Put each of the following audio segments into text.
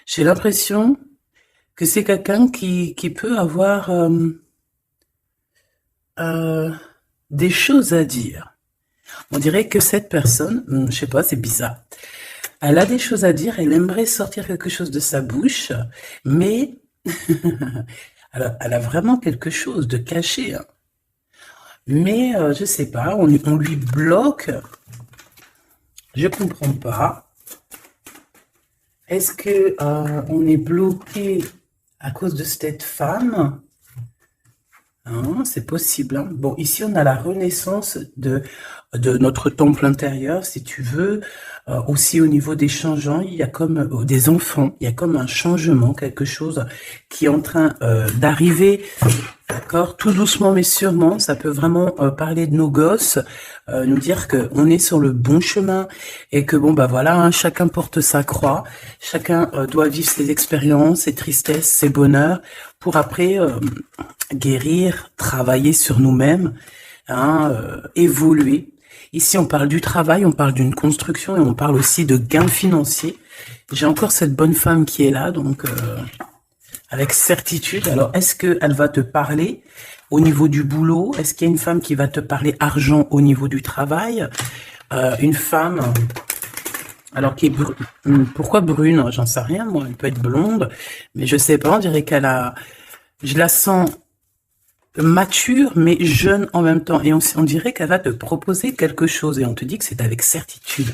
J'ai l'impression que c'est quelqu'un qui peut avoir euh, des choses à dire. On dirait que cette personne, je sais pas, c'est bizarre. Elle a des choses à dire, elle aimerait sortir quelque chose de sa bouche, mais elle a vraiment quelque chose de caché, hein. Mais je sais pas, on lui bloque. Je comprends pas. Est-ce que on est bloqué à cause de cette femme? Hein, c'est possible, hein. Bon, ici, on a la renaissance de notre temple intérieur, si tu veux. Aussi, au niveau des changeants, il y a comme des enfants, il y a comme un changement, quelque chose qui est en train d'arriver. D'accord, tout doucement mais sûrement, ça peut vraiment parler de nos gosses, nous dire que on est sur le bon chemin et que bon bah voilà, hein, chacun porte sa croix, chacun doit vivre ses expériences, ses tristesses, ses bonheurs, pour après guérir, travailler sur nous-mêmes, hein, évoluer. Ici, on parle du travail, on parle d'une construction et on parle aussi de gains financiers. J'ai encore cette bonne femme qui est là, donc avec certitude. Alors, est-ce qu'elle va te parler au niveau du boulot? Est-ce qu'il y a une femme qui va te parler argent au niveau du travail? Une femme, alors qui est pourquoi brune? J'en sais rien, moi. Elle peut être blonde, mais je sais pas. On dirait qu'elle a, je la sens mature mais jeune en même temps. Et on dirait qu'elle va te proposer quelque chose et on te dit que c'est avec certitude.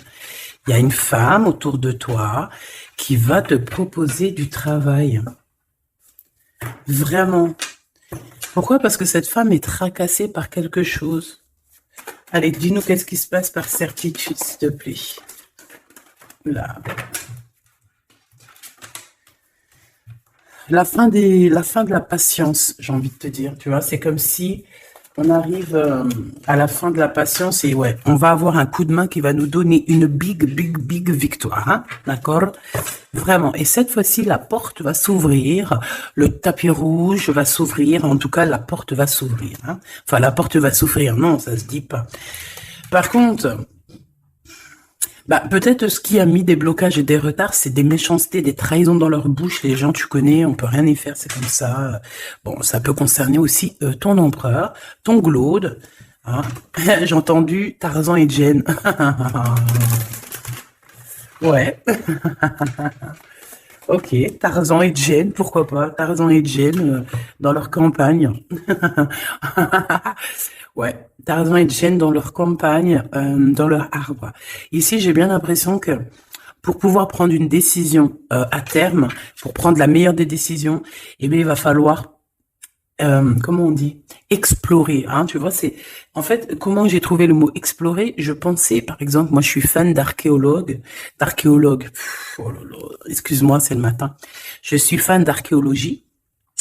Il y a une femme autour de toi qui va te proposer du travail. Vraiment. Pourquoi? Parce que cette femme est tracassée par quelque chose. Allez, dis-nous qu'est-ce qui se passe par certitude, s'il te plaît. Là. La fin de la patience, j'ai envie de te dire, tu vois, c'est comme si on arrive à la fin de la patience et ouais, on va avoir un coup de main qui va nous donner une big victoire, hein, d'accord? Vraiment. Et cette fois-ci, la porte va s'ouvrir, le tapis rouge va s'ouvrir, en tout cas, la porte va s'ouvrir, hein. Enfin, la porte va s'ouvrir, non, ça se dit pas. Par contre, bah, peut-être ce qui a mis des blocages et des retards, c'est des méchancetés, des trahisons dans leur bouche. Les gens, tu connais, on peut rien y faire, c'est comme ça. Bon, ça peut concerner aussi ton empereur, ton glaude, hein. J'ai entendu Tarzan et Jane. Ouais, ok, Tarzan et Jane, pourquoi pas, Tarzan et Jane dans leur campagne. Ouais, Tarzan et Jane dans leur campagne, dans leur arbre. Ici, j'ai bien l'impression que pour pouvoir prendre une décision à terme, pour prendre la meilleure des décisions, eh bien, il va falloir, comment on dit, explorer. Hein, tu vois, c'est en fait comment j'ai trouvé le mot explorer. Je pensais, par exemple, moi, je suis fan d'archéologue. Oh là là, excuse-moi, c'est le matin. Je suis fan d'archéologie,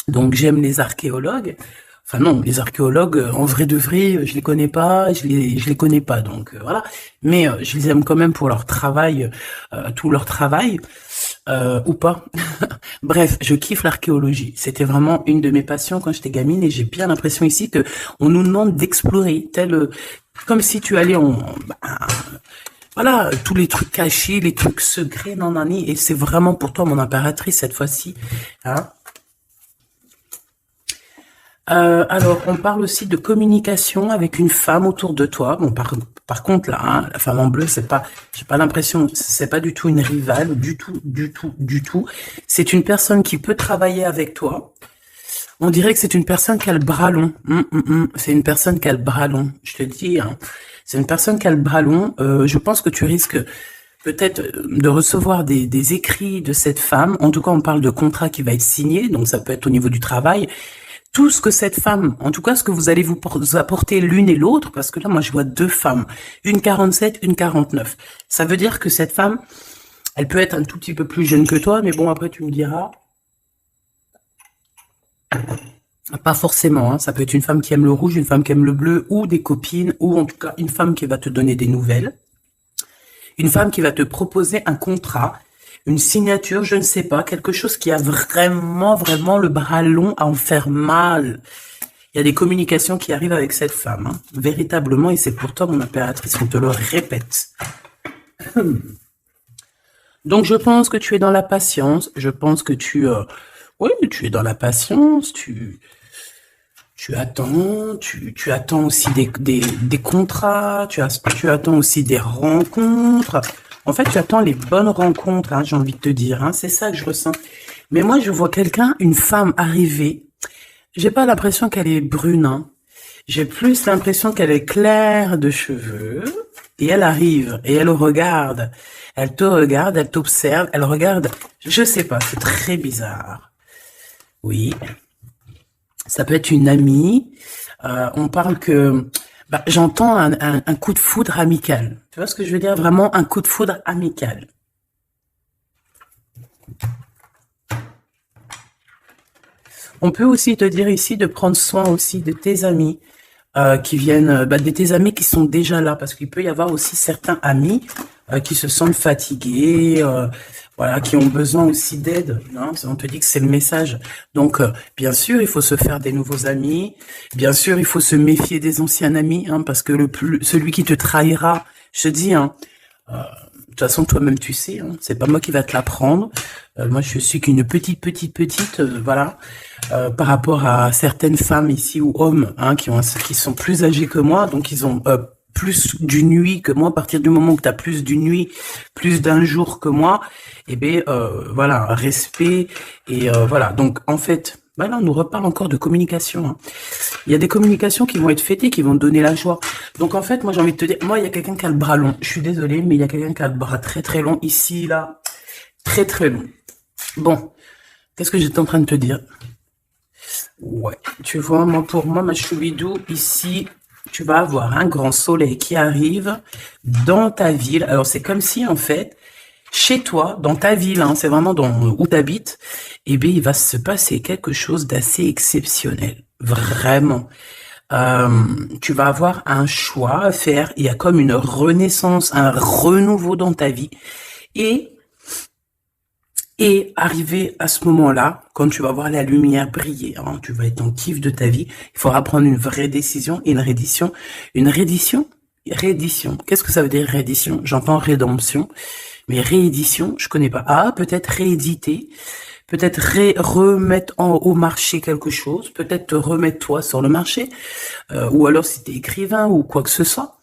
donc j'aime les archéologues. Enfin non, les archéologues, en vrai de vrai, je les connais pas, je les connais pas, donc voilà. Mais je les aime quand même pour leur travail, tout leur travail, ou pas. Bref, je kiffe l'archéologie. C'était vraiment une de mes passions quand j'étais gamine et j'ai bien l'impression ici que on nous demande d'explorer, comme si tu allais voilà, tous les trucs cachés, les trucs secrets, nanani, et c'est vraiment pour toi mon impératrice cette fois-ci, hein. Alors, on parle aussi de communication avec une femme autour de toi. Bon, par contre, là, hein, la femme en bleu, c'est pas, j'ai pas l'impression, c'est pas du tout une rivale, du tout, du tout, du tout. C'est une personne qui peut travailler avec toi. On dirait que c'est une personne qui a le bras long. C'est une personne qui a le bras long. Je te dis, hein. C'est une personne qui a le bras long. Je pense que tu risques peut-être de recevoir des écrits de cette femme. En tout cas, on parle de contrat qui va être signé, donc ça peut être au niveau du travail. Tout ce que cette femme, en tout cas ce que vous allez vous apporter l'une et l'autre, parce que là, moi, je vois deux femmes, une 47, une 49. Ça veut dire que cette femme, elle peut être un tout petit peu plus jeune que toi, mais bon, après, tu me diras, pas forcément, hein. Ça peut être une femme qui aime le rouge, une femme qui aime le bleu, ou des copines, ou en tout cas, une femme qui va te donner des nouvelles. Une femme qui va te proposer un contrat, une signature, je ne sais pas, quelque chose qui a vraiment, vraiment le bras long à en faire mal. Il y a des communications qui arrivent avec cette femme, hein, véritablement, et c'est pour toi, mon impératrice, on te le répète. Donc, je pense que tu es dans la patience. Je pense que oui, tu es dans la patience. Tu attends. Tu attends aussi des contrats. Tu attends aussi des rencontres. En fait, tu attends les bonnes rencontres, hein, j'ai envie de te dire. Hein, c'est ça que je ressens. Mais moi, je vois quelqu'un, une femme arriver. J'ai pas l'impression qu'elle est brune, hein. J'ai plus l'impression qu'elle est claire de cheveux. Et elle arrive, et elle regarde. Elle te regarde, elle t'observe, elle regarde. Je sais pas, c'est très bizarre. Oui, ça peut être une amie. On parle que... Bah, j'entends un coup de foudre amical. Tu vois ce que je veux dire? Vraiment un coup de foudre amical. On peut aussi te dire ici de prendre soin aussi de tes amis qui viennent, de tes amis qui sont déjà là, parce qu'il peut y avoir aussi certains amis qui se sentent fatigués, voilà, qui ont besoin aussi d'aide. Hein, on te dit que c'est le message. Donc, bien sûr, il faut se faire des nouveaux amis. Bien sûr, il faut se méfier des anciens amis, hein, parce que celui qui te trahira, je te dis, hein, de toute façon, toi-même, tu sais, hein, c'est pas moi qui va te l'apprendre. Moi, je suis qu'une petite, voilà, par rapport à certaines femmes ici ou hommes, hein, qui sont plus âgés que moi, donc ils ont plus d'une nuit que moi. À partir du moment où tu as plus d'une nuit, plus d'un jour que moi, eh bien, voilà, respect et voilà. Donc, en fait, là, on nous reparle encore de communication. Hein. Il y a des communications qui vont être fêtées, qui vont te donner la joie. Donc, en fait, moi, j'ai envie de te dire, moi, il y a quelqu'un qui a le bras long. Je suis désolée, mais il y a quelqu'un qui a le bras très, très long ici, là. Très, très long. Bon, qu'est-ce que j'étais en train de te dire? Ouais, tu vois, moi, pour moi, ma choubidou, ici, tu vas avoir un grand soleil qui arrive dans ta ville. Alors, c'est comme si, en fait, chez toi, dans ta ville, hein, c'est vraiment où tu habites, eh bien, il va se passer quelque chose d'assez exceptionnel. Vraiment. Tu vas avoir un choix à faire. Il y a comme une renaissance, un renouveau dans ta vie. Et arrivé à ce moment-là, quand tu vas voir la lumière briller, hein, tu vas être en kiff de ta vie, il faudra prendre une vraie décision et une reddition. Une reddition? Réédition. Qu'est-ce que ça veut dire réédition? J'entends rédemption, mais réédition, je connais pas. Ah, peut-être rééditer, peut-être remettre au marché quelque chose, peut-être te remettre toi sur le marché, ou alors si tu es écrivain ou quoi que ce soit.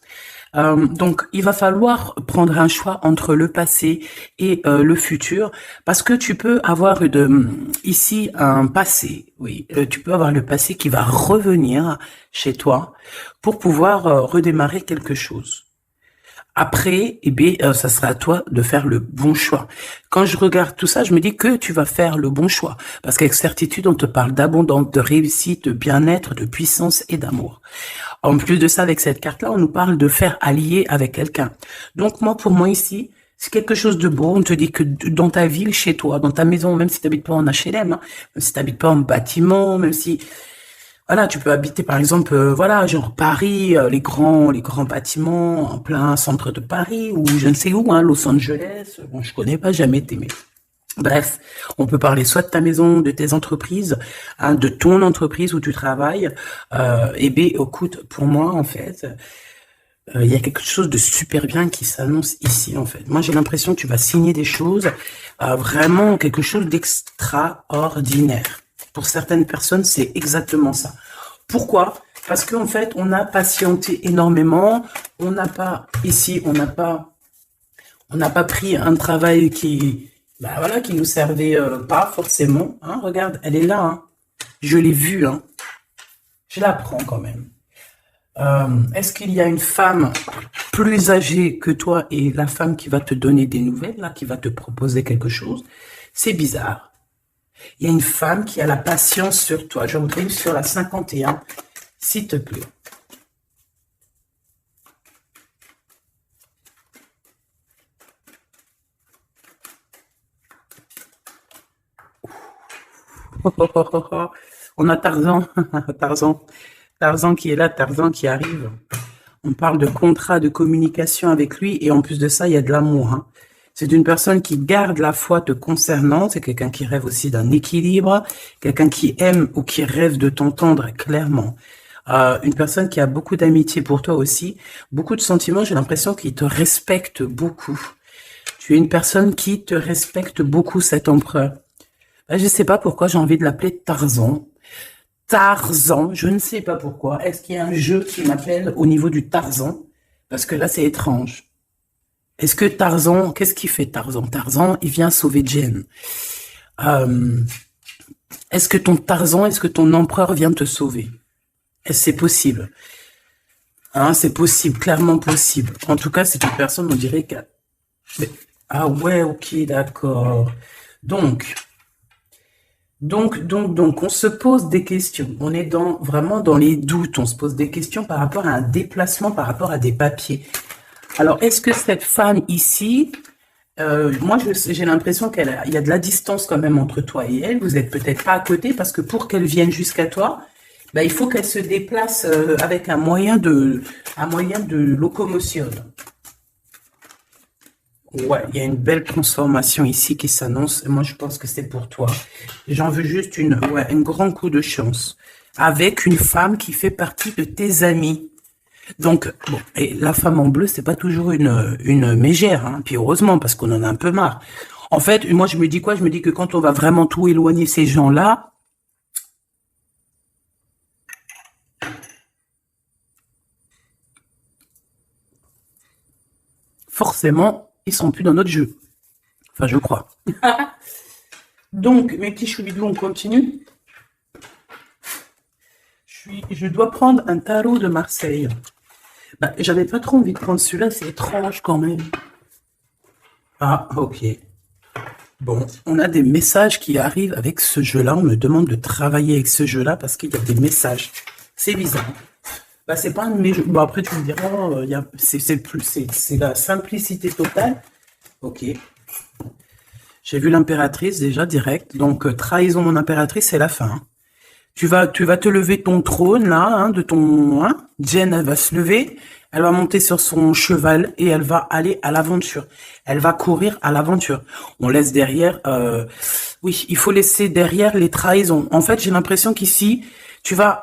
Donc, il va falloir prendre un choix entre le passé et le futur, parce que tu peux avoir ici un passé, oui, tu peux avoir le passé qui va revenir chez toi pour pouvoir redémarrer quelque chose. Après, eh bien, ça sera à toi de faire le bon choix. Quand je regarde tout ça, je me dis que tu vas faire le bon choix. Parce qu'avec certitude, on te parle d'abondance, de réussite, de bien-être, de puissance et d'amour. En plus de ça, avec cette carte-là, on nous parle de faire allier avec quelqu'un. Donc, pour moi ici, c'est quelque chose de beau. On te dit que dans ta ville, chez toi, dans ta maison, même si tu n'habites pas en HLM, hein, même si tu n'habites pas en bâtiment, même si... Voilà, tu peux habiter par exemple, voilà, genre Paris, les grands bâtiments en plein centre de Paris ou je ne sais où, hein, Los Angeles. Bon, je connais pas, jamais été, mais bref, on peut parler soit de ta maison, de tes entreprises, hein, de ton entreprise où tu travailles. Eh bien, écoute, pour moi, en fait, il y a quelque chose de super bien qui s'annonce ici, en fait. Moi, j'ai l'impression que tu vas signer des choses, vraiment quelque chose d'extraordinaire. Pour certaines personnes, c'est exactement ça. Pourquoi? Parce qu'en fait, on a patienté énormément. On n'a pas, ici, on n'a pas pris un travail qui nous servait pas forcément. Hein, regarde, elle est là. Hein. Je l'ai vue. Hein. Je la prends quand même. Est-ce qu'il y a une femme plus âgée que toi et la femme qui va te donner des nouvelles, là, qui va te proposer quelque chose? C'est bizarre. Il y a une femme qui a la patience sur toi. Je voudrais sur la 51, s'il te plaît. On a Tarzan, Tarzan qui est là, Tarzan qui arrive. On parle de contrat de communication avec lui et en plus de ça, il y a de l'amour. Hein. C'est une personne qui garde la foi te concernant. C'est quelqu'un qui rêve aussi d'un équilibre, quelqu'un qui aime ou qui rêve de t'entendre clairement. Une personne qui a beaucoup d'amitié pour toi aussi, beaucoup de sentiments. J'ai l'impression qu'il te respecte beaucoup. Tu es une personne qui te respecte beaucoup, cet empereur. Ben, je ne sais pas pourquoi j'ai envie de l'appeler Tarzan. Tarzan, je ne sais pas pourquoi. Est-ce qu'il y a un jeu qui m'appelle au niveau du Tarzan? Parce que là, c'est étrange. Est-ce que Tarzan, qu'est-ce qu'il fait Tarzan? Tarzan, il vient sauver Jen. Euh, est-ce que ton Tarzan, est-ce que ton empereur vient te sauver? Est-ce que c'est possible? Hein, c'est possible, clairement possible. En tout cas, c'est une personne, on dirait que... Mais- Ah ouais, ok, d'accord. Donc, donc, on se pose des questions. On est vraiment dans les doutes. On se pose des questions par rapport à un déplacement, par rapport à des papiers. Alors, est-ce que cette femme ici, moi, j'ai l'impression il y a de la distance quand même entre toi et elle. Vous n'êtes peut-être pas à côté parce que pour qu'elle vienne jusqu'à toi, ben, il faut qu'elle se déplace avec un moyen de locomotion. Ouais, il y a une belle transformation ici qui s'annonce. Et moi, je pense que c'est pour toi. J'en veux juste un grand coup de chance. Avec une femme qui fait partie de tes amis. Donc, bon, et la femme en bleu, c'est pas toujours une mégère, hein. Puis heureusement, parce qu'on en a un peu marre. En fait, moi, je me dis quoi? Je me dis que quand on va vraiment tout éloigner ces gens-là, forcément, ils sont plus dans notre jeu. Enfin, je crois. Donc, mes petits choubidous, on continue. Je dois prendre un tarot de Marseille. Bah, j'avais pas trop envie de prendre celui-là, c'est étrange quand même. Ah, ok. Bon, on a des messages qui arrivent avec ce jeu-là. On me demande de travailler avec ce jeu-là parce qu'il y a des messages. C'est bizarre. Bah, c'est pas un de mes jeux. Bon, après, tu me diras, c'est la simplicité totale. Ok. J'ai vu l'impératrice déjà direct. Donc, trahison mon impératrice, c'est la fin. Hein. Tu vas te lever de ton trône, là, hein, de ton... Hein. Jen, elle va se lever, elle va monter sur son cheval et elle va aller à l'aventure. Elle va courir à l'aventure. On laisse derrière... oui, il faut laisser derrière les trahisons. En fait, j'ai l'impression qu'ici, tu vas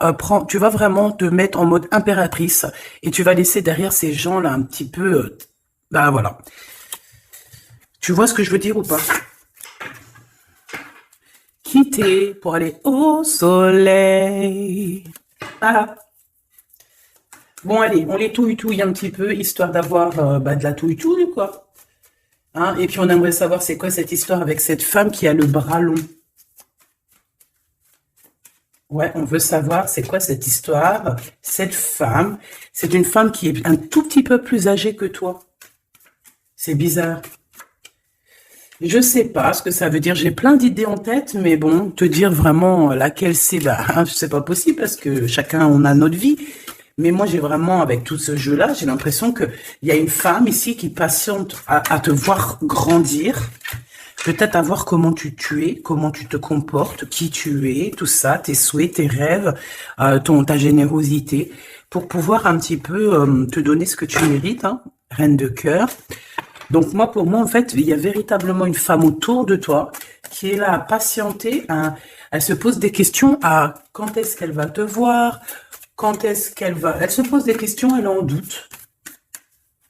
vraiment te mettre en mode impératrice et tu vas laisser derrière ces gens-là un petit peu... bah voilà. Tu vois ce que je veux dire ou pas? Quitter pour aller au soleil. Ah. Bon, allez, on les touille un petit peu, histoire d'avoir de la touille quoi. Hein, et puis, on aimerait savoir c'est quoi cette histoire avec cette femme qui a le bras long. Ouais, on veut savoir c'est quoi cette histoire. Cette femme, c'est une femme qui est un tout petit peu plus âgée que toi. C'est bizarre. Je sais pas ce que ça veut dire. J'ai plein d'idées en tête, mais bon, te dire vraiment laquelle c'est, bah, c'est pas possible parce que chacun on a notre vie. Mais moi, j'ai vraiment, avec tout ce jeu-là, j'ai l'impression que il y a une femme ici qui patiente à te voir grandir, peut-être à voir comment tu es, comment tu te comportes, qui tu es, tout ça, tes souhaits, tes rêves, ta générosité, pour pouvoir un petit peu te donner ce que tu mérites, hein, reine de cœur. Donc moi, pour moi, en fait, il y a véritablement une femme autour de toi qui est là à patienter. Elle se pose des questions à quand est-ce qu'elle va te voir, quand est-ce qu'elle va... Elle se pose des questions, elle est en doute.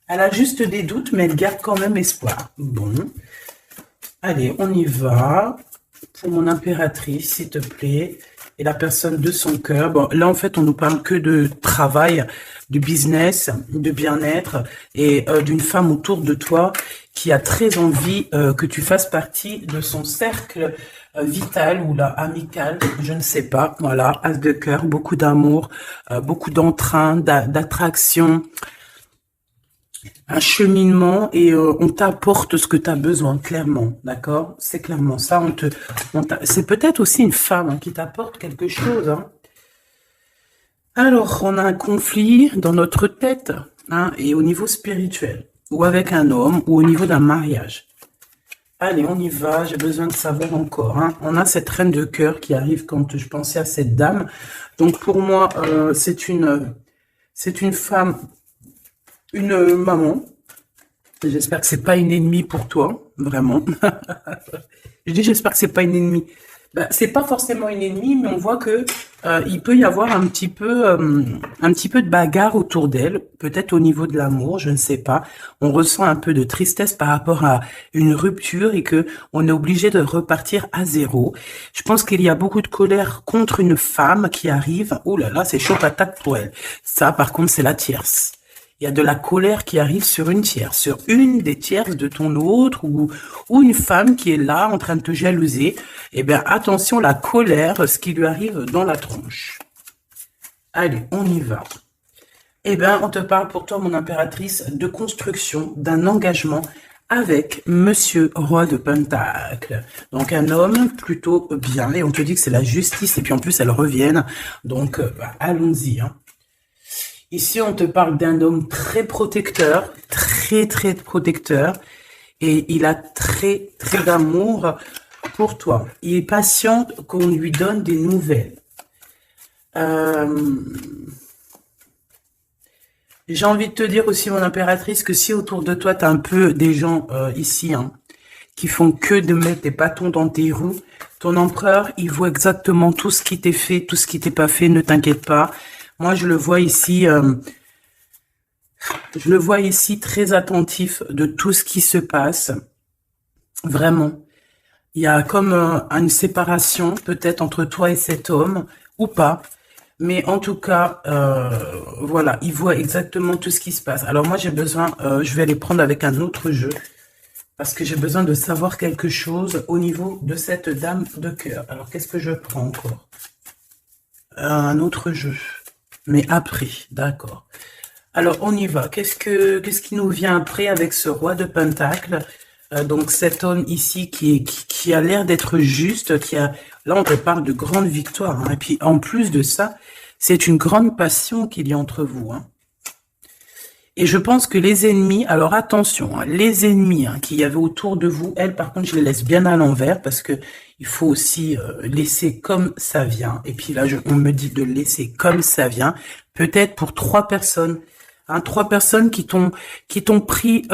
Elle a juste des doutes, mais elle garde quand même espoir. Bon. Allez, on y va. Pour mon impératrice, s'il te plaît. Et la personne de son cœur. Bon, là, en fait, on nous parle que de travail, de business, de bien-être et d'une femme autour de toi qui a très envie que tu fasses partie de son cercle vital ou là, amical, je ne sais pas. Voilà, as de cœur, beaucoup d'amour, beaucoup d'entrain, d'attraction, un cheminement et on t'apporte ce que tu as besoin, clairement, d'accord? C'est clairement ça. C'est peut-être aussi une femme hein, qui t'apporte quelque chose. Hein. Alors, on a un conflit dans notre tête hein, et au niveau spirituel, ou avec un homme, ou au niveau d'un mariage. Allez, on y va, j'ai besoin de savoir encore. Hein. On a cette reine de cœur qui arrive quand je pensais à cette dame. Donc, pour moi, c'est une femme, une maman. J'espère que c'est pas une ennemie pour toi, vraiment. Je dis j'espère que c'est pas une ennemie. Ben, c'est pas forcément une ennemie, mais on voit que il peut y avoir un petit peu de bagarre autour d'elle, peut-être au niveau de l'amour, je ne sais pas. On ressent un peu de tristesse par rapport à une rupture et que on est obligé de repartir à zéro. Je pense qu'il y a beaucoup de colère contre une femme qui arrive. Oh là là, c'est chaud patate pour elle. Ça, par contre, c'est la tierce. Il y a de la colère qui arrive sur une tierce, sur une des tierces de ton autre ou une femme qui est là en train de te jalouser. Eh bien, attention, la colère, ce qui lui arrive dans la tronche. Allez, on y va. Eh bien, on te parle pour toi, mon impératrice, de construction, d'un engagement avec Monsieur Roi de Pentacle. Donc, un homme plutôt bien. Et on te dit que c'est la justice. Et puis, en plus, elles reviennent. Donc, allons-y, hein. Ici, on te parle d'un homme très protecteur, très, très protecteur, et il a très, très d'amour pour toi. Il est patient qu'on lui donne des nouvelles. J'ai envie de te dire aussi, mon impératrice, que si autour de toi, tu as un peu des gens ici, hein, qui font que de mettre des bâtons dans tes roues, ton empereur, il voit exactement tout ce qui t'est fait, tout ce qui t'est pas fait, ne t'inquiète pas. Moi, je le vois ici très attentif de tout ce qui se passe. Vraiment. Il y a comme une séparation peut-être entre toi et cet homme, ou pas. Mais en tout cas, voilà, il voit exactement tout ce qui se passe. Alors moi, j'ai besoin, je vais aller prendre avec un autre jeu, parce que j'ai besoin de savoir quelque chose au niveau de cette dame de cœur. Alors, qu'est-ce que je prends encore? Un autre jeu. Mais après, d'accord. Alors, on y va. Qu'est-ce qui nous vient après avec ce roi de Pentacle? Donc, cet homme ici qui a l'air d'être juste, là, on te parle de grande victoire, hein. Et puis, en plus de ça, c'est une grande passion qu'il y a entre vous, hein. Et je pense que les ennemis, alors attention, hein, les ennemis qu'il y avait autour de vous, elles, par contre, je les laisse bien à l'envers parce que il faut aussi laisser comme ça vient. Et puis là, on me dit de laisser comme ça vient. Peut-être pour 3 personnes, hein, 3 personnes qui t'ont pris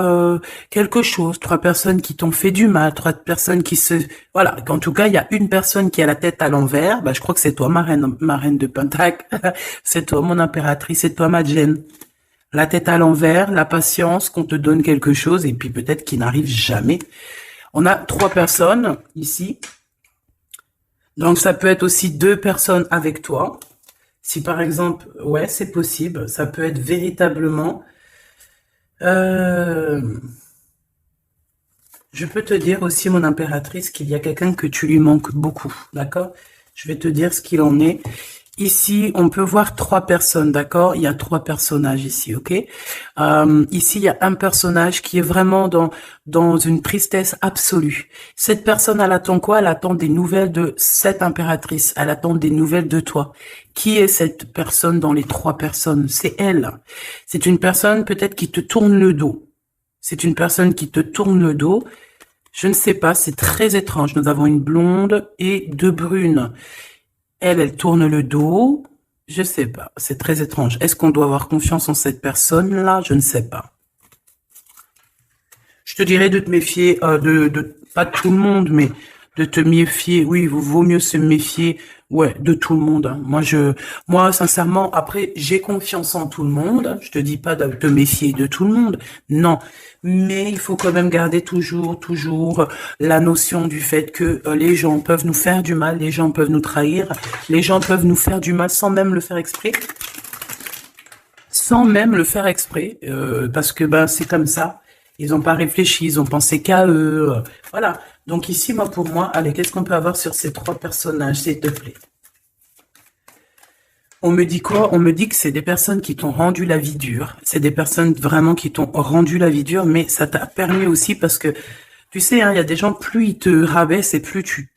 quelque chose, 3 personnes qui t'ont fait du mal, 3 personnes qui se, voilà. En tout cas, il y a une personne qui a la tête à l'envers. Bah, je crois que c'est toi, ma reine de Pentacle. C'est toi, mon impératrice. C'est toi, ma Jen. La tête à l'envers, la patience, qu'on te donne quelque chose, et puis peut-être qu'il n'arrive jamais. On a 3 personnes ici. Donc, ça peut être aussi 2 personnes avec toi. Si par exemple, ouais, c'est possible. Ça peut être véritablement... je peux te dire aussi, mon impératrice, qu'il y a quelqu'un que tu lui manques beaucoup, d'accord? Je vais te dire ce qu'il en est. Ici, on peut voir 3 personnes, d'accord? Il y a 3 personnages ici, ok? Ici, il y a un personnage qui est vraiment dans une tristesse absolue. Cette personne, elle attend quoi? Elle attend des nouvelles de cette impératrice. Elle attend des nouvelles de toi. Qui est cette personne dans les 3 personnes? C'est elle. C'est une personne peut-être qui te tourne le dos. C'est une personne qui te tourne le dos. Je ne sais pas, c'est très étrange. Nous avons une blonde et 2 brunes. Elle tourne le dos. Je sais pas. C'est très étrange. Est-ce qu'on doit avoir confiance en cette personne-là? Je ne sais pas. Je te dirais de te méfier, pas de tout le monde, mais de te méfier. Oui, il vaut mieux se méfier, ouais, de tout le monde, hein. Moi, sincèrement, après, j'ai confiance en tout le monde. Je te dis pas de te méfier de tout le monde. Non. Mais il faut quand même garder toujours la notion du fait que les gens peuvent nous faire du mal, les gens peuvent nous trahir, les gens peuvent nous faire du mal sans même le faire exprès. Sans même le faire exprès, parce que ben c'est comme ça. Ils n'ont pas réfléchi, ils ont pensé qu'à eux. Voilà. Donc ici, pour moi, allez, qu'est-ce qu'on peut avoir sur ces 3 personnages, s'il te plaît? On me dit quoi? On me dit que c'est des personnes qui t'ont rendu la vie dure. C'est des personnes vraiment qui t'ont rendu la vie dure, mais ça t'a permis aussi parce que, tu sais, hein, il y a des gens, plus ils te rabaissent et plus tu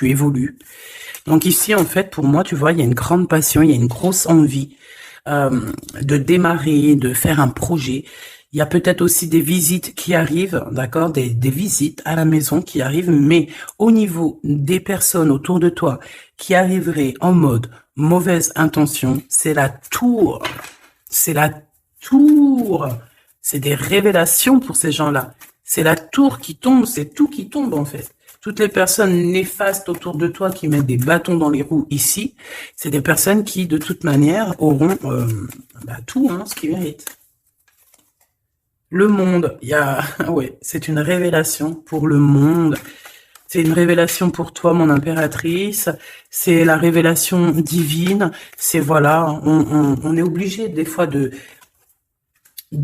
évolues. Donc ici, en fait, pour moi, tu vois, il y a une grande passion, il y a une grosse envie de démarrer, de faire un projet. Il y a peut-être aussi des visites qui arrivent, d'accord, des visites à la maison qui arrivent, mais au niveau des personnes autour de toi qui arriveraient en mode mauvaise intention, c'est la tour. C'est la tour. C'est des révélations pour ces gens-là. C'est la tour qui tombe, c'est tout qui tombe en fait. Toutes les personnes néfastes autour de toi qui mettent des bâtons dans les roues ici, c'est des personnes qui, de toute manière, auront tout, hein, ce qu'ils méritent. Le monde, il y a... ouais, c'est une révélation pour le monde. C'est une révélation pour toi, mon impératrice. C'est la révélation divine. C'est, voilà, on est obligé des fois de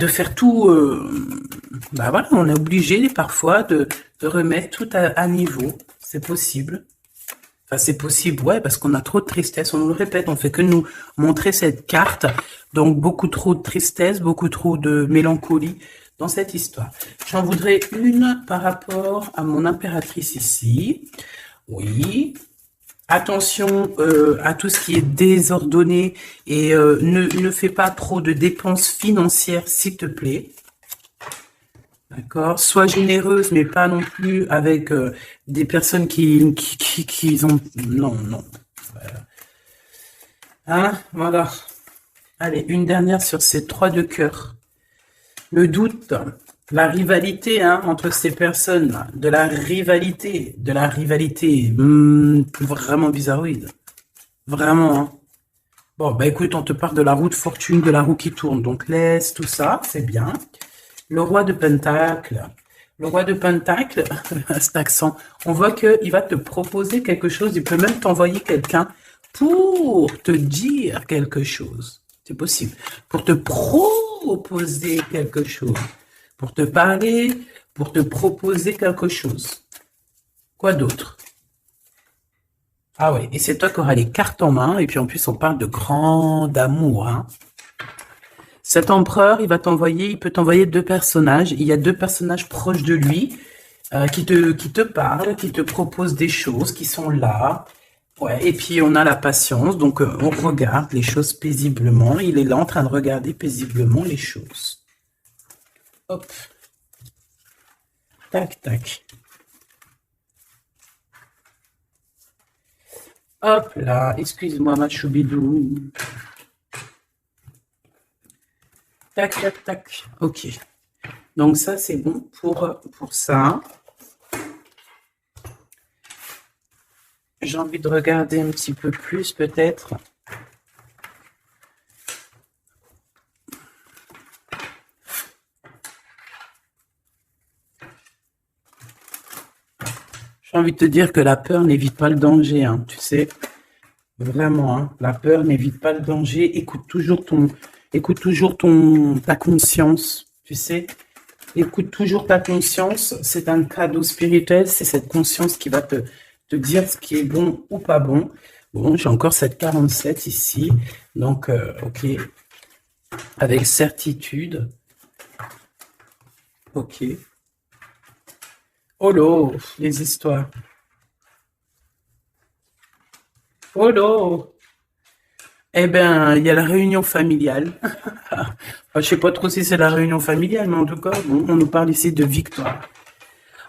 faire tout... voilà, on est obligé parfois de remettre tout à niveau. C'est possible. Enfin, c'est possible, ouais, parce qu'on a trop de tristesse. On nous le répète, on fait que nous montrer cette carte. Donc, beaucoup trop de tristesse, beaucoup trop de mélancolie dans cette histoire. J'en voudrais une par rapport à mon impératrice ici. Oui. Attention à tout ce qui est désordonné et ne fais pas trop de dépenses financières, s'il te plaît. D'accord. Sois généreuse, mais pas non plus avec des personnes qui ont... Non, non. Voilà. Hein, voilà. Allez, une dernière sur ces 3 de cœur. Le doute, la rivalité entre ces personnes, de la rivalité vraiment bizarroïde. Vraiment. Hein. Bon, bah écoute, on te parle de la roue de fortune, de la roue qui tourne. Donc laisse tout ça, c'est bien. Le roi de Pentacle. Le roi de Pentacle, cet accent, on voit qu'il va te proposer quelque chose. Il peut même t'envoyer quelqu'un pour te dire quelque chose. C'est possible. Pour te proposer quelque chose. Pour te parler, pour te proposer quelque chose. Quoi d'autre? Ah ouais, et c'est toi qui auras les cartes en main. Et puis en plus, on parle de grand amour. Hein. Cet empereur, il peut t'envoyer 2 personnages. Il y a 2 personnages proches de lui qui te parlent, qui te proposent des choses, qui sont là. Ouais, et puis on a la patience, donc on regarde les choses paisiblement. Il est là en train de regarder paisiblement les choses. Hop. Tac, tac. Hop là, excuse-moi ma choubidou. Tac, tac, tac. Ok. Donc ça, c'est bon pour ça. J'ai envie de regarder un petit peu plus, peut-être. J'ai envie de te dire que la peur n'évite pas le danger, hein, tu sais. Vraiment, hein, la peur n'évite pas le danger. Écoute toujours ta conscience, tu sais. Écoute toujours ta conscience. C'est un cadeau spirituel. C'est cette conscience qui va te dire ce qui est bon ou pas bon. Bon, j'ai encore cette 47 ici. Donc, ok. Avec certitude. Ok. Oh là, les histoires. Oh là. Eh bien, il y a la réunion familiale. Enfin, je ne sais pas trop si c'est la réunion familiale, mais en tout cas, bon, on nous parle ici de victoire.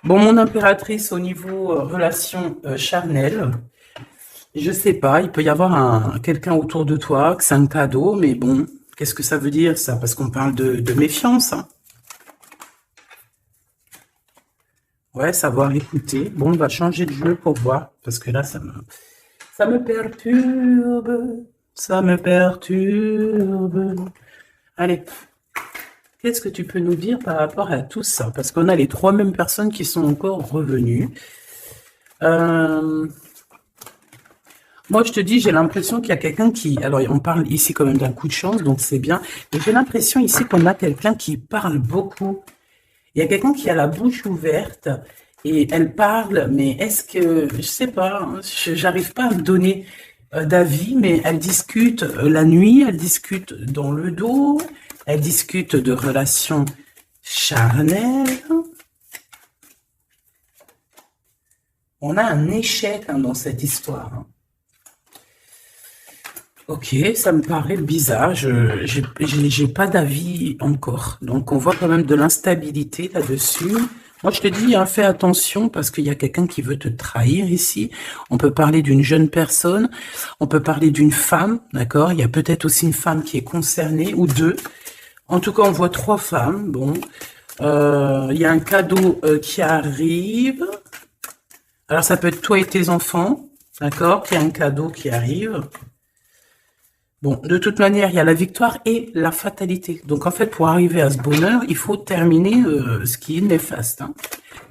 Bon, mon impératrice, au niveau relation charnelle, je sais pas, il peut y avoir quelqu'un autour de toi, que c'est un cadeau, mais bon, qu'est-ce que ça veut dire, ça? Parce qu'on parle de méfiance, hein. Ouais, savoir écouter. Bon, on va changer de jeu pour voir, parce que là, ça me perturbe. Ça me perturbe. Allez, qu'est-ce que tu peux nous dire par rapport à tout ça? Parce qu'on a les 3 mêmes personnes qui sont encore revenues. Moi, je te dis, j'ai l'impression qu'il y a quelqu'un qui... Alors, on parle ici quand même d'un coup de chance, donc c'est bien. Mais j'ai l'impression ici qu'on a quelqu'un qui parle beaucoup. Il y a quelqu'un qui a la bouche ouverte et elle parle, mais est-ce que... Je sais pas, hein, j'arrive pas à me donner d'avis, mais elle discute la nuit, elle discute dans le dos, elle discute de relations charnelles. On a un échec dans cette histoire. Ok, ça me paraît bizarre, j'ai pas d'avis encore. Donc on voit quand même de l'instabilité là-dessus. Moi je te dis, hein, fais attention parce qu'il y a quelqu'un qui veut te trahir ici. On peut parler d'une jeune personne, on peut parler d'une femme, d'accord? Il y a peut-être aussi une femme qui est concernée, ou 2. En tout cas, on voit 3 femmes, bon. Il y a un cadeau qui arrive. Alors, ça peut être toi et tes enfants, d'accord, qu'il y a un cadeau qui arrive. Bon, de toute manière, il y a la victoire et la fatalité. Donc, en fait, pour arriver à ce bonheur, il faut terminer ce qui est néfaste. Hein.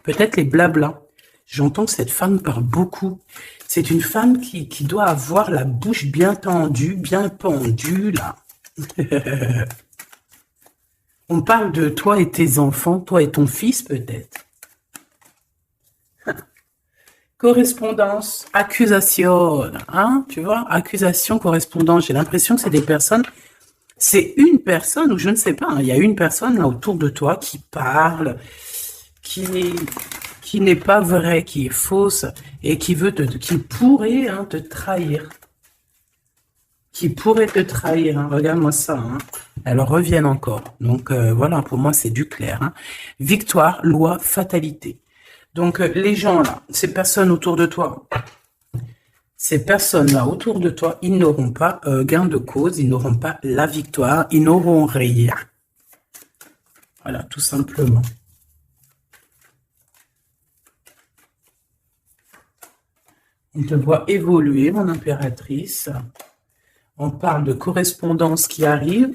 Peut-être les blablas. J'entends que cette femme parle beaucoup. C'est une femme qui doit avoir la bouche bien tendue, bien pendue, là. On parle de toi et tes enfants, toi et ton fils, peut-être. Correspondance, accusation, hein, tu vois, accusation, correspondance. J'ai l'impression que c'est des personnes, c'est une personne, ou je ne sais pas, hein, il y a une personne là autour de toi qui parle, qui n'est pas vraie, qui est fausse, et qui pourrait hein, te trahir. Qui pourrait te trahir, hein. Regarde-moi ça, hein. Elles reviennent encore. Donc voilà, pour moi c'est du clair. Hein. Victoire, loi, fatalité. Donc les gens là, ces personnes autour de toi, ces personnes-là autour de toi, ils n'auront pas gain de cause, ils n'auront pas la victoire, ils n'auront rien. Voilà, tout simplement. On te voit évoluer, mon impératrice. On parle de correspondance qui arrive,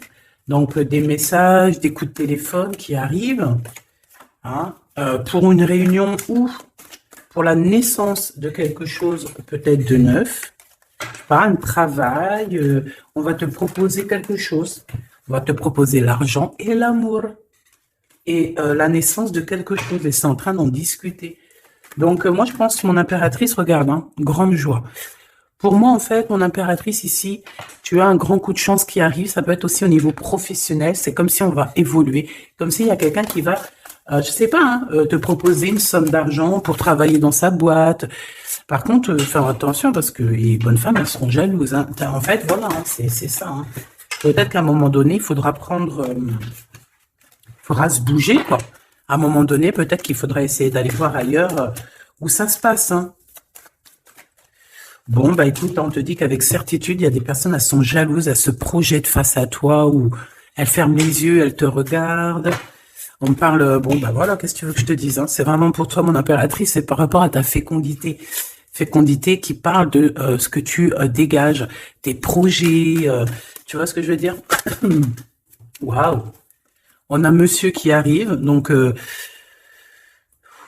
donc des messages, des coups de téléphone qui arrivent. Hein, pour une réunion ou pour la naissance de quelque chose peut-être de neuf, pas un travail, on va te proposer quelque chose, on va te proposer l'argent et l'amour et la naissance de quelque chose et c'est en train d'en discuter. Donc moi je pense que mon impératrice, regarde, hein, grande joie. Pour moi en fait, mon impératrice ici, tu as un grand coup de chance qui arrive, ça peut être aussi au niveau professionnel, c'est comme si on va évoluer, comme s'il y a quelqu'un qui va je sais pas, hein, te proposer une somme d'argent pour travailler dans sa boîte. Par contre, faire attention parce que les bonnes femmes, elles seront jalouses. Hein. En fait, voilà, hein, c'est ça. Hein. Peut-être qu'à un moment donné, il faudra faudra se bouger, quoi. À un moment donné, peut-être qu'il faudra essayer d'aller voir ailleurs où ça se passe. Hein. Bon, bah écoute, on te dit qu'avec certitude, il y a des personnes, elles sont jalouses, elles se projettent face à toi ou elles ferment les yeux, elles te regardent. On me parle, bon, bah voilà, qu'est-ce que tu veux que je te dise, hein? C'est vraiment pour toi, mon impératrice, c'est par rapport à ta fécondité. Fécondité qui parle de ce que tu dégages, tes projets, tu vois ce que je veux dire? Waouh! On a monsieur qui arrive, donc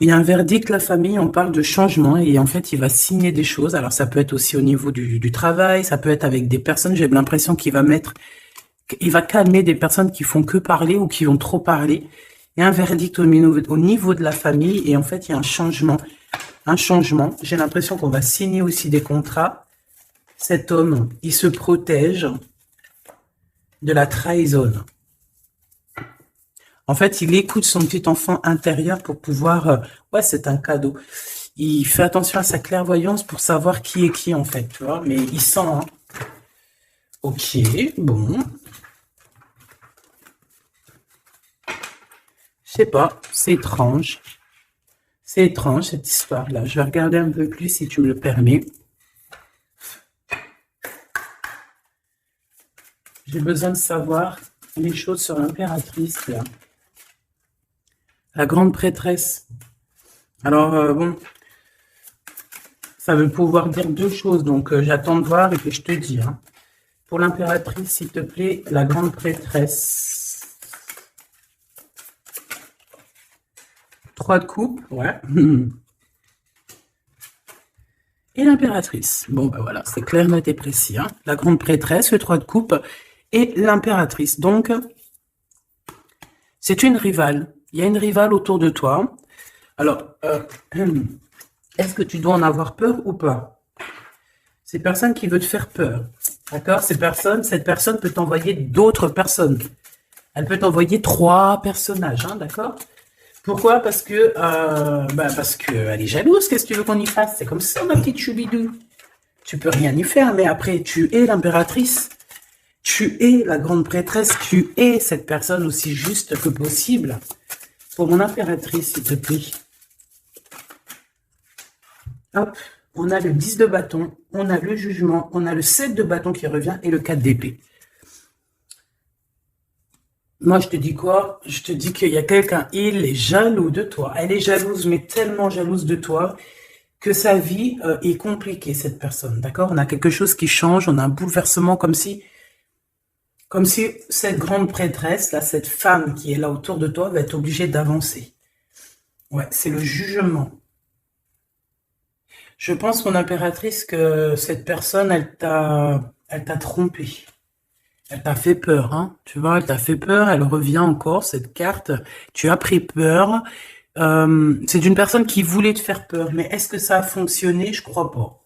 il y a un verdict, la famille, on parle de changement, et en fait, il va signer des choses. Alors, ça peut être aussi au niveau du travail, ça peut être avec des personnes, j'ai l'impression qu'il va calmer des personnes qui font que parler ou qui vont trop parler. Il y a un verdict au niveau de la famille et en fait, il y a un changement. Un changement. J'ai l'impression qu'on va signer aussi des contrats. Cet homme, il se protège de la trahison. En fait, il écoute son petit enfant intérieur pour pouvoir... ouais, c'est un cadeau. Il fait attention à sa clairvoyance pour savoir qui est qui, en fait, tu vois. Mais il sent... Hein. Ok, bon... Je sais pas, c'est étrange. C'est étrange cette histoire-là. Je vais regarder un peu plus si tu me le permets. J'ai besoin de savoir les choses sur l'impératrice, là. La grande prêtresse. Alors, bon, ça veut pouvoir dire deux choses, donc j'attends de voir et puis je te dis. Hein. Pour l'impératrice, s'il te plaît, la grande prêtresse. 3 de coupe, ouais. Et l'impératrice. Bon, ben voilà, c'est clair, net et précis. Hein. La grande prêtresse, le 3 de coupe et l'impératrice. Donc, c'est une rivale. Il y a une rivale autour de toi. Alors, est-ce que tu dois en avoir peur ou pas? C'est personne qui veut te faire peur. D'accord? Cette personne peut t'envoyer d'autres personnes. Elle peut t'envoyer 3 personnages, hein, d'accord? Pourquoi? Parce que elle est jalouse. Qu'est-ce que tu veux qu'on y fasse? C'est comme ça, ma petite choubidou. Tu peux rien y faire, mais après, tu es l'impératrice. Tu es la grande prêtresse. Tu es cette personne aussi juste que possible. Pour mon impératrice, s'il te plaît. Hop, on a le 10 de bâton, on a le jugement, on a le 7 de bâton qui revient et le 4 d'épée. Moi, je te dis quoi? Je te dis qu'il y a quelqu'un, il est jaloux de toi. Elle est jalouse, mais tellement jalouse de toi, que sa vie est compliquée, cette personne, d'accord? On a quelque chose qui change, on a un bouleversement comme si cette grande prêtresse, là, cette femme qui est là autour de toi va être obligée d'avancer. Ouais, c'est le jugement. Je pense, mon impératrice, que cette personne, elle t'a trompé. Elle t'a fait peur, hein. Tu vois, elle t'a fait peur, elle revient encore, cette carte. Tu as pris peur. C'est une personne qui voulait te faire peur, mais est-ce que ça a fonctionné? Je crois pas.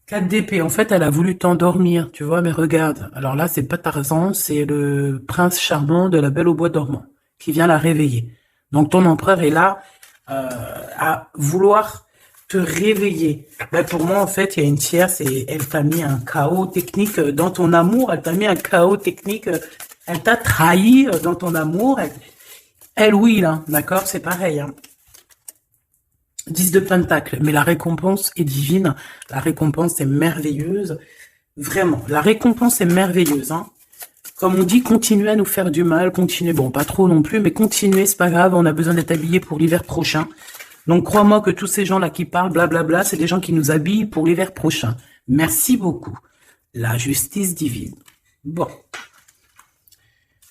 4 d'épée, en fait, elle a voulu t'endormir, tu vois, mais regarde. Alors là, c'est pas Tarzan, c'est le prince charmant de la Belle au bois dormant qui vient la réveiller. Donc ton empereur est là à vouloir te réveiller. Ben, pour moi, en fait, il y a une tierce et elle t'a mis un chaos technique dans ton amour. Elle t'a mis un chaos technique. Elle t'a trahi dans ton amour. Oui, là, d'accord, c'est pareil. Hein. 10 de Pentacle, mais la récompense est divine, la récompense est merveilleuse, vraiment, la récompense est merveilleuse, hein. Comme on dit, continuez à nous faire du mal, continuez, bon, pas trop non plus, mais continuez, c'est pas grave, on a besoin d'être habillés pour l'hiver prochain. Donc, crois-moi que tous ces gens-là qui parlent, blablabla, c'est des gens qui nous habillent pour l'hiver prochain. Merci beaucoup. La justice divine. Bon.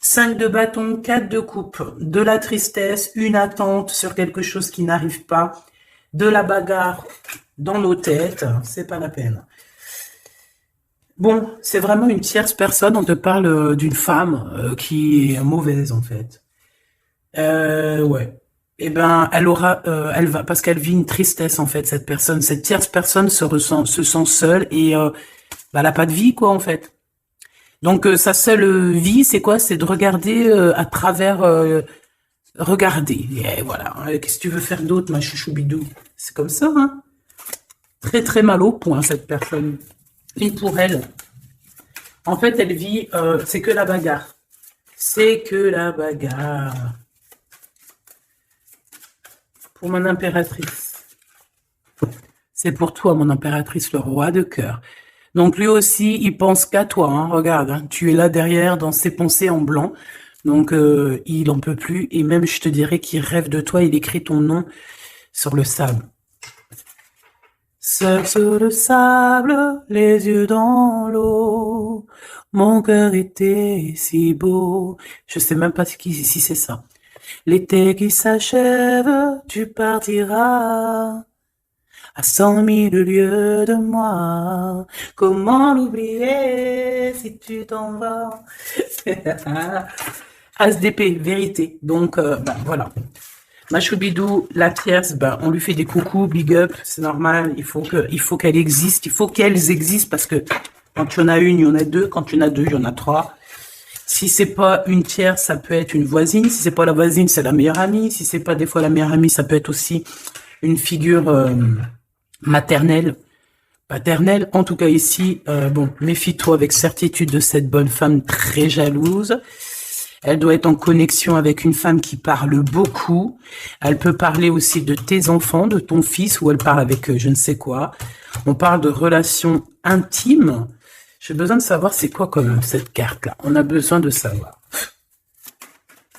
5 de bâton, 4 de coupe, de la tristesse, une attente sur quelque chose qui n'arrive pas, de la bagarre dans nos têtes, c'est pas la peine. Bon, c'est vraiment une tierce personne, on te parle d'une femme qui est mauvaise en fait. Ouais. Eh ben, elle va, parce qu'elle vit une tristesse en fait, cette personne. Cette tierce personne se sent seule et bah, elle a pas de vie quoi en fait. Donc sa seule vie, c'est quoi? C'est de regarder à travers regarder. Et voilà. Qu'est-ce que tu veux faire d'autre, ma chouchou bidou? C'est comme ça, hein. Très très mal au point, cette personne. Et pour elle, en fait, elle vit, c'est que la bagarre. C'est que la bagarre. Pour mon impératrice. C'est pour toi, mon impératrice, le roi de cœur. Donc lui aussi, il pense qu'à toi. Hein. Regarde, hein, tu es là derrière dans ses pensées en blanc. Donc il en peut plus. Et même, je te dirais qu'il rêve de toi. Il écrit ton nom sur le sable. Seul sur le sable, les yeux dans l'eau. Mon cœur était si beau. Je sais même pas si c'est ça. L'été qui s'achève, tu partiras. À 100 000 lieues de moi, comment l'oublier si tu t'en vas? As d'épée, vérité. Donc, voilà. Ma choubidou, la tierce, on lui fait des coucous, big up, c'est normal. Il faut qu'elle existe. Il faut qu'elles existent parce que quand tu en as une, il y en a deux. Quand tu en as deux, il y en a trois. Si c'est pas une tierce, ça peut être une voisine. Si c'est pas la voisine, c'est la meilleure amie. Si c'est pas des fois la meilleure amie, ça peut être aussi une figure maternelle, paternelle. En tout cas ici, bon, méfie-toi avec certitude de cette bonne femme très jalouse. Elle doit être en connexion avec une femme qui parle beaucoup. Elle peut parler aussi de tes enfants, de ton fils, ou elle parle avec je ne sais quoi. On parle de relations intimes. J'ai besoin de savoir c'est quoi comme cette carte-là. On a besoin de savoir.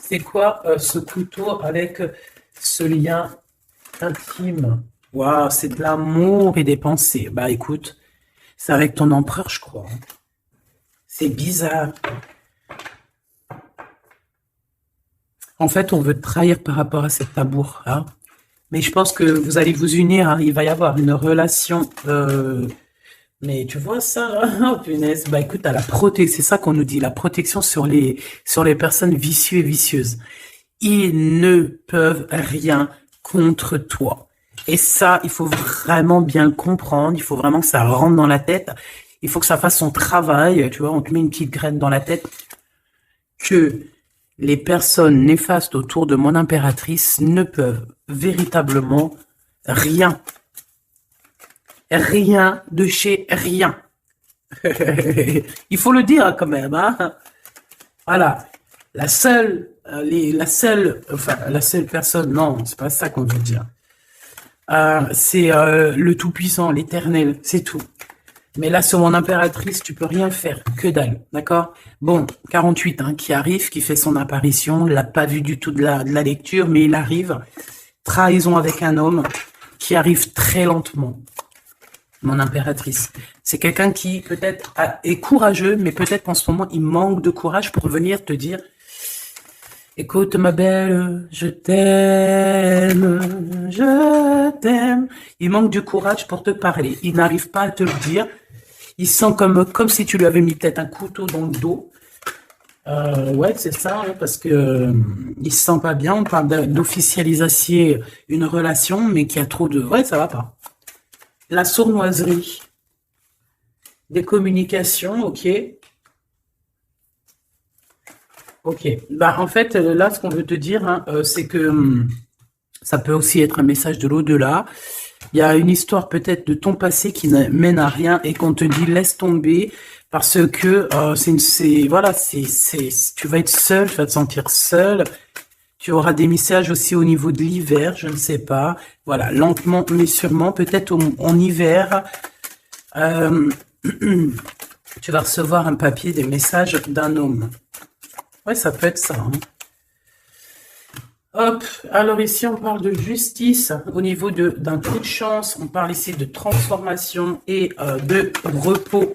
C'est quoi ce couteau avec ce lien intime? Waouh, c'est de l'amour et des pensées. Bah écoute, c'est avec ton empereur, je crois. C'est bizarre. En fait, on veut te trahir par rapport à cette tabour. Hein. Mais je pense que vous allez vous unir. Hein. Il va y avoir une relation. Mais tu vois ça, oh, punaise. Bah écoute, à la protection, c'est ça qu'on nous dit, la protection sur les personnes vicieuses et vicieuses. Ils ne peuvent rien contre toi. Et ça, il faut vraiment bien le comprendre. Il faut vraiment que ça rentre dans la tête. Il faut que ça fasse son travail. Tu vois, on te met une petite graine dans la tête que les personnes néfastes autour de mon impératrice ne peuvent véritablement rien. Rien de chez rien. Il faut le dire quand même. Hein. Voilà. La seule personne, non, c'est pas ça qu'on veut dire. C'est le Tout-Puissant, l'Éternel, c'est tout. Mais là, sur mon impératrice, tu peux rien faire, que dalle, d'accord? Bon, 48, hein, qui arrive, qui fait son apparition, l'a pas vu du tout de la lecture, mais il arrive. Trahison avec un homme qui arrive très lentement, mon impératrice. C'est quelqu'un qui peut-être est courageux, mais peut-être qu'en ce moment, il manque de courage pour venir te dire « Écoute ma belle, je t'aime, je t'aime ». Il manque du courage pour te parler. Il n'arrive pas à te le dire. Il sent comme si tu lui avais mis peut-être un couteau dans le dos. Ouais, c'est ça, hein, parce que il se sent pas bien. On parle d'officialiser une relation, mais qui a trop de... Ouais, ça va pas. La sournoiserie. Des communications, ok. Ok. Bah, en fait, là, ce qu'on veut te dire, hein, c'est que ça peut aussi être un message de l'au-delà. Il y a une histoire peut-être de ton passé qui ne mène à rien et qu'on te dit laisse tomber parce que tu vas être seul, tu vas te sentir seul. Tu auras des messages aussi au niveau de l'hiver, je ne sais pas. Voilà, lentement mais sûrement, peut-être en hiver, tu vas recevoir un papier, des messages d'un homme. Ouais, ça peut être ça. Hein. Hop, alors ici on parle de justice au niveau d'un coup de chance, on parle ici de transformation et de repos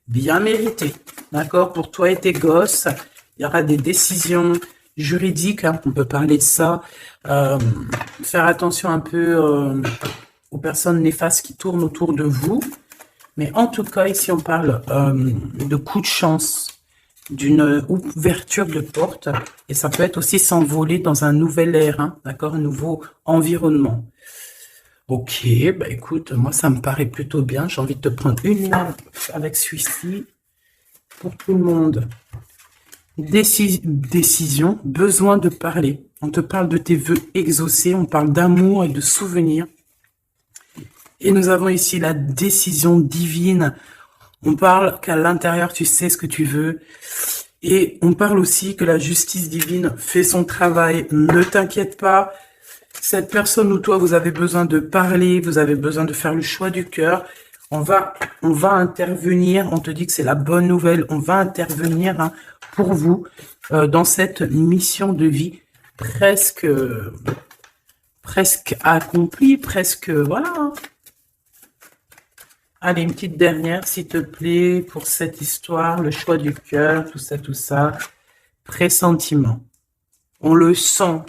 bien mérité, d'accord, pour toi et tes gosses. Il y aura des décisions juridiques, hein, on peut parler de ça, faire attention un peu aux personnes néfastes qui tournent autour de vous, mais en tout cas ici on parle de coup de chance, d'une ouverture de porte, et ça peut être aussi s'envoler dans un nouvel air, hein, d'accord, un nouveau environnement. Ok, bah écoute, moi ça me paraît plutôt bien, j'ai envie de te prendre une lampe avec celui-ci, pour tout le monde. Décision, besoin de parler, on te parle de tes vœux exaucés, on parle d'amour et de souvenirs, et nous avons ici la décision divine. On parle qu'à l'intérieur, tu sais ce que tu veux. Et on parle aussi que la justice divine fait son travail. Ne t'inquiète pas. Cette personne ou toi, vous avez besoin de parler, vous avez besoin de faire le choix du cœur. On va intervenir. On te dit que c'est la bonne nouvelle. On va intervenir, hein, pour vous dans cette mission de vie presque accomplie, presque, voilà, hein. Allez, une petite dernière, s'il te plaît, pour cette histoire, le choix du cœur, tout ça. Pressentiment. On le sent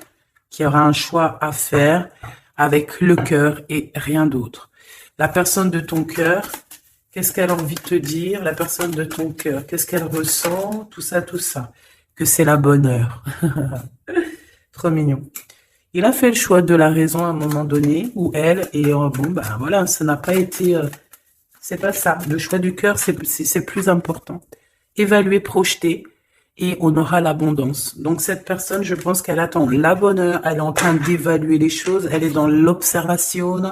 qu'il y aura un choix à faire avec le cœur et rien d'autre. La personne de ton cœur, qu'est-ce qu'elle a envie de te dire? La personne de ton cœur, qu'est-ce qu'elle ressent? Tout ça. Que c'est la bonne heure. Trop mignon. Il a fait le choix de la raison à un moment donné, ou elle, et bon, bah voilà, ça n'a pas été... c'est pas ça. Le choix du cœur, c'est plus important. Évaluer, projeter, et on aura l'abondance. Donc cette personne, je pense qu'elle attend la bonne heure, elle est en train d'évaluer les choses, elle est dans l'observation,